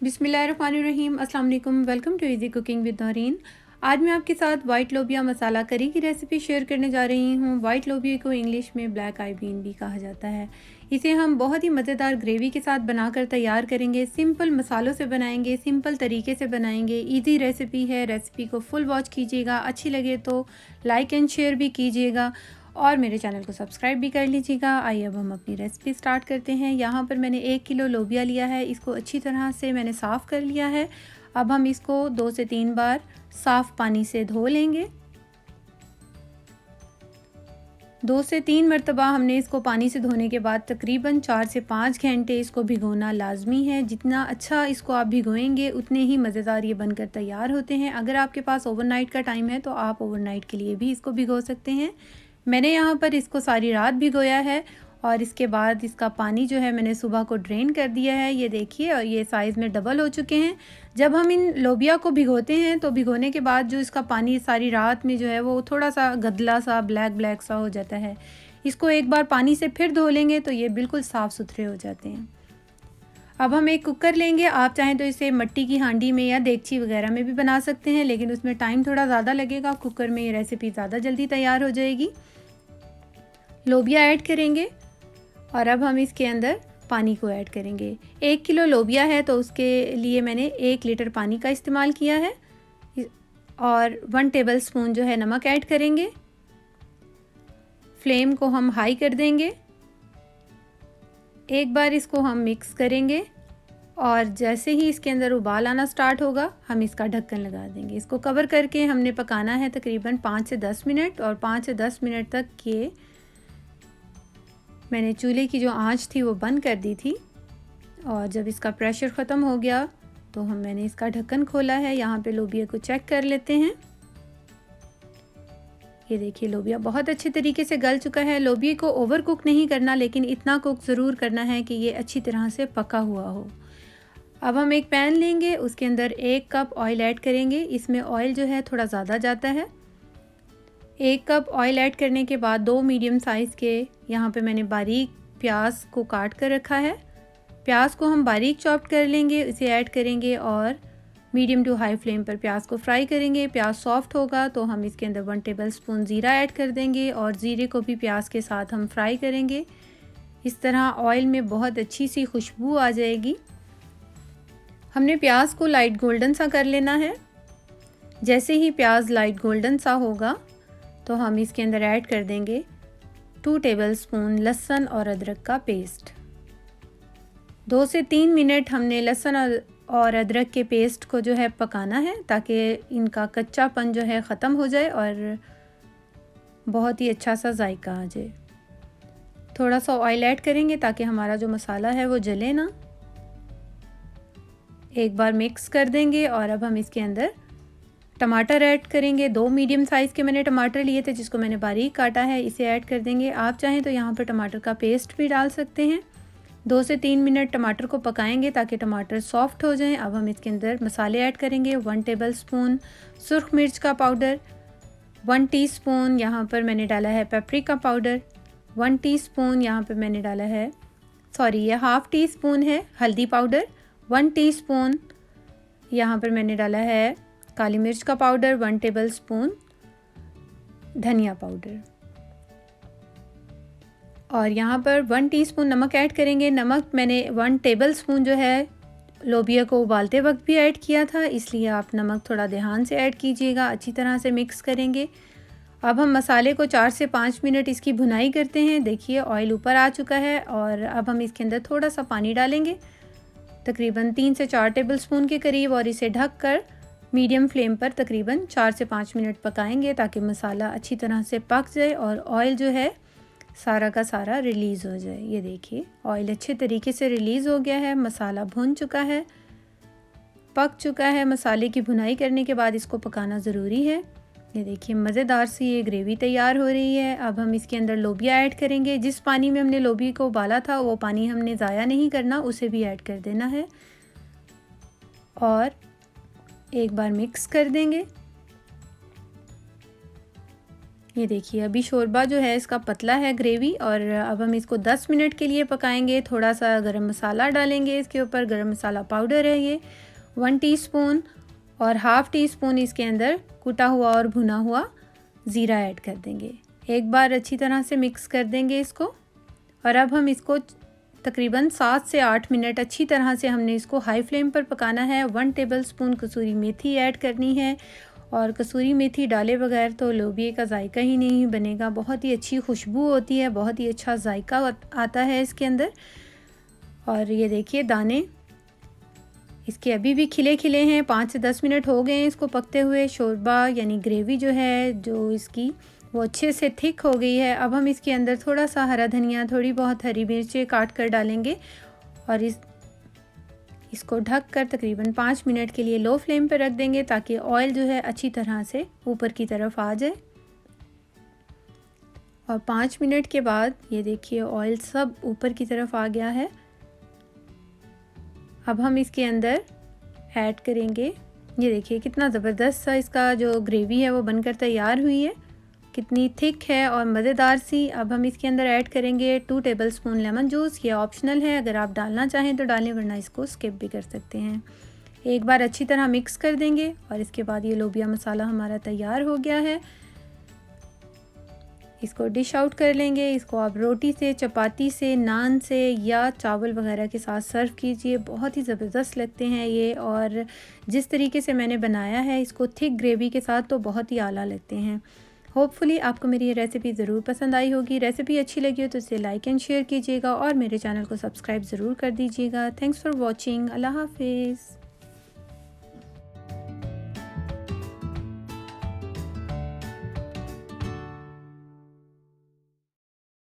बिस्मिल्लाहिर्रहमानिर्रहीम। अस्सलाम वालेकुम। Welcome to easy cooking with Naureen. आज मैं आपके साथ वाइट लोबिया मसाला करी की रेसिपी शेयर करने जा रही हूँ। वाइट लोबिया को इंग्लिश में ब्लैक आई बीन भी कहा जाता है। इसे हम बहुत ही मज़ेदार ग्रेवी के साथ बनाकर तैयार करेंगे। सिंपल मसालों से बनाएंगे, सिंपल तरीके से बनाएंगे। इजी रेसिपी है। रेसिपी को फुल वॉच कीजिएगा। अच्छी लगे तो लाइक एंड शेयर भी कीजिएगा और मेरे चैनल को सब्सक्राइब भी कर लीजिएगा। आइए अब हम अपनी रेसिपी स्टार्ट करते हैं। यहाँ पर मैंने 1 किलो लोबिया लिया है। इसको अच्छी तरह से मैंने साफ़ कर लिया है। अब हम इसको 2 से 3 बार साफ़ पानी से धो लेंगे। 2 से 3 मरतबा हमने इसको पानी से धोने के बाद तकरीबन 4 से 5 घंटे इसको भिगोना लाजमी है। जितना अच्छा इसको आप भिगोएंगे उतने ही मज़ेदार ये बनकर तैयार होते हैं। अगर आपके पास ओवरनाइट का टाइम है तो आप ओवरनाइट के लिए भी इसको भिगो सकते हैं। मैंने यहाँ पर इसको सारी रात भिगोया है और इसके बाद इसका पानी जो है मैंने सुबह को ड्रेन कर दिया है। ये देखिए, और ये साइज़ में डबल हो चुके हैं। जब हम इन लोबिया को भिगोते हैं तो भिगोने के बाद जो इसका पानी सारी रात में जो है वो थोड़ा सा गदला सा ब्लैक सा हो जाता है। इसको एक बार पानी से फिर धो लेंगे तो ये बिल्कुल साफ़ सुथरे हो जाते हैं। अब हम एक कुकर लेंगे। आप चाहें तो इसे मिट्टी की हांडी में या देगची वगैरह में भी बना सकते हैं, लेकिन उसमें टाइम थोड़ा ज़्यादा लगेगा। कुकर में ये रेसिपी ज़्यादा जल्दी तैयार हो जाएगी। लोबिया ऐड करेंगे और अब हम इसके अंदर पानी को ऐड करेंगे। 1 किलो लोबिया है तो उसके लिए मैंने 1 लीटर पानी का इस्तेमाल किया है और 1 टेबलस्पून जो है नमक ऐड करेंगे। फ्लेम को हम हाई कर देंगे। एक बार इसको हम मिक्स करेंगे और जैसे ही इसके अंदर उबाल आना स्टार्ट होगा हम इसका ढक्कन लगा देंगे। इसको कवर करके हमने पकाना है तकरीबन 5 से 10 मिनट और 5 से 10 मिनट तक ये मैंने चूल्हे की जो आंच थी वो बंद कर दी थी। और जब इसका प्रेशर ख़त्म हो गया तो मैंने इसका ढक्कन खोला है। यहाँ पे लोबिया को चेक कर लेते हैं। ये देखिए, लोबिया बहुत अच्छे तरीके से गल चुका है। लोबिया को ओवर कुक नहीं करना, लेकिन इतना कुक ज़रूर करना है कि ये अच्छी तरह से पका हुआ हो। अब हम एक पैन लेंगे, उसके अंदर 1 कप ऑयल ऐड करेंगे। इसमें ऑयल जो है थोड़ा ज़्यादा जाता है। 1 कप ऑयल ऐड करने के बाद 2 मीडियम साइज़ के यहाँ पे मैंने बारीक प्याज को काट कर रखा है। प्याज को हम बारीक चॉप्ड कर लेंगे, इसे ऐड करेंगे और मीडियम टू हाई फ्लेम पर प्याज को फ्राई करेंगे। प्याज सॉफ्ट होगा तो हम इसके अंदर 1 टेबलस्पून ज़ीरा ऐड कर देंगे और ज़ीरे को भी प्याज के साथ हम फ्राई करेंगे। इस तरह ऑयल में बहुत अच्छी सी खुशबू आ जाएगी। हमने प्याज को लाइट गोल्डन सा कर लेना है। जैसे ही प्याज लाइट गोल्डन सा होगा तो हम इसके अंदर ऐड कर देंगे 2 टेबलस्पून लहसुन और अदरक का पेस्ट। 2 से 3 मिनट हमने लहसुन और अदरक के पेस्ट को जो है पकाना है ताकि इनका कच्चापन जो है ख़त्म हो जाए और बहुत ही अच्छा सा जायका आ जाए। थोड़ा सा ऑयल ऐड करेंगे ताकि हमारा जो मसाला है वो जले ना। एक बार मिक्स कर देंगे और अब हम इसके अंदर टमाटर ऐड करेंगे। 2 मीडियम साइज़ के मैंने टमाटर लिए थे जिसको मैंने बारीक काटा है, इसे ऐड कर देंगे। आप चाहें तो यहाँ पर टमाटर का पेस्ट भी डाल सकते हैं। 2 से 3 मिनट टमाटर को पकाएंगे ताकि टमाटर सॉफ्ट हो जाएं। अब हम इसके अंदर मसाले ऐड करेंगे। 1 टेबलस्पून सुर्ख मिर्च का पाउडर, 1 टीस्पून यहाँ पर मैंने डाला है पेपरिका पाउडर, 1 टीस्पून यहाँ पर मैंने डाला है ये हाफ़ टी स्पून है हल्दी पाउडर, 1 टीस्पून यहाँ पर मैंने डाला है काली मिर्च का पाउडर, 1 टेबलस्पून धनिया पाउडर और यहाँ पर 1 टीस्पून नमक ऐड करेंगे। नमक मैंने 1 टेबलस्पून जो है लोबिया को उबालते वक्त भी ऐड किया था, इसलिए आप नमक थोड़ा ध्यान से ऐड कीजिएगा। अच्छी तरह से मिक्स करेंगे। अब हम मसाले को 4 से 5 मिनट इसकी भुनाई करते हैं। देखिए, ऑयल ऊपर आ चुका है और अब हम इसके अंदर थोड़ा सा पानी डालेंगे, तकरीबन 3 से 4 टेबलस्पून के करीब, और इसे ढक कर मीडियम फ्लेम पर तकरीबन 4 से 5 मिनट पकाएंगे ताकि मसाला अच्छी तरह से पक जाए और ऑयल जो है सारा का सारा रिलीज़ हो जाए। ये देखिए, ऑयल अच्छे तरीके से रिलीज़ हो गया है। मसाला भुन चुका है, पक चुका है। मसाले की भुनाई करने के बाद इसको पकाना ज़रूरी है। ये देखिए, मज़ेदार सी ये ग्रेवी तैयार हो रही है। अब हम इसके अंदर लोबिया ऐड करेंगे। जिस पानी में हमने लोबिया को उबाला था वो पानी हमने ज़ाया नहीं करना, उसे भी ऐड कर देना है और एक बार मिक्स कर देंगे। ये देखिए अभी शोरबा जो है इसका पतला है ग्रेवी, और अब हम इसको 10 मिनट के लिए पकाएंगे। थोड़ा सा गरम मसाला डालेंगे इसके ऊपर, गरम मसाला पाउडर है ये 1 टीस्पून, और हाफ़ टी स्पून इसके अंदर कुटा हुआ और भुना हुआ ज़ीरा ऐड कर देंगे। एक बार अच्छी तरह से मिक्स कर देंगे इसको, और अब हम इसको तकरीबन 7 से 8 मिनट अच्छी तरह से हमने इसको हाई फ्लेम पर पकाना है। 1 टेबलस्पून कसूरी मेथी ऐड करनी है, और कसूरी मेथी डाले बगैर तो लोबिये का जायका ही नहीं बनेगा। बहुत ही अच्छी खुशबू होती है, बहुत ही अच्छा जायका आता है इसके अंदर। और ये देखिए दाने इसके अभी भी खिले खिले हैं, 5 से 10 मिनट हो गए हैं इसको पकते हुए। शोरबा यानी ग्रेवी जो है जो इसकी वो अच्छे से थिक हो गई है। अब हम इसके अंदर थोड़ा सा हरा धनिया, थोड़ी बहुत हरी मिर्चें काट कर डालेंगे, और इसको ढक कर तकरीबन 5 मिनट के लिए लो फ्लेम पर रख देंगे, ताकि ऑयल जो है अच्छी तरह से ऊपर की तरफ आ जाए। और 5 मिनट के बाद ये देखिए ऑयल सब ऊपर की तरफ आ गया है। अब हम इसके अंदर ऐड करेंगे, ये देखिए कितना ज़बरदस्त सा इसका जो ग्रेवी है वो बनकर तैयार हुई है, कितनी थिक है और मज़ेदार सी। अब हम इसके अंदर ऐड करेंगे 2 टेबलस्पून लेमन जूस। ये ऑप्शनल है, अगर आप डालना चाहें तो डालें, वरना इसको स्किप भी कर सकते हैं। एक बार अच्छी तरह मिक्स कर देंगे, और इसके बाद ये लोबिया मसाला हमारा तैयार हो गया है। इसको डिश आउट कर लेंगे। इसको आप रोटी से, चपाती से, नान से या चावल वगैरह के साथ सर्व कीजिए। बहुत ही ज़बरदस्त लगते हैं ये, और जिस तरीके से मैंने बनाया है इसको थिक ग्रेवी के साथ तो बहुत ही आला लगते हैं। होपफुली आपको मेरी ये रेसिपी ज़रूर पसंद आई होगी। रेसिपी अच्छी लगी हो तो इसे लाइक एंड शेयर कीजिएगा, और मेरे चैनल को सब्सक्राइब ज़रूर कर दीजिएगा। Thanks for watching. अल्लाह हाफिज़।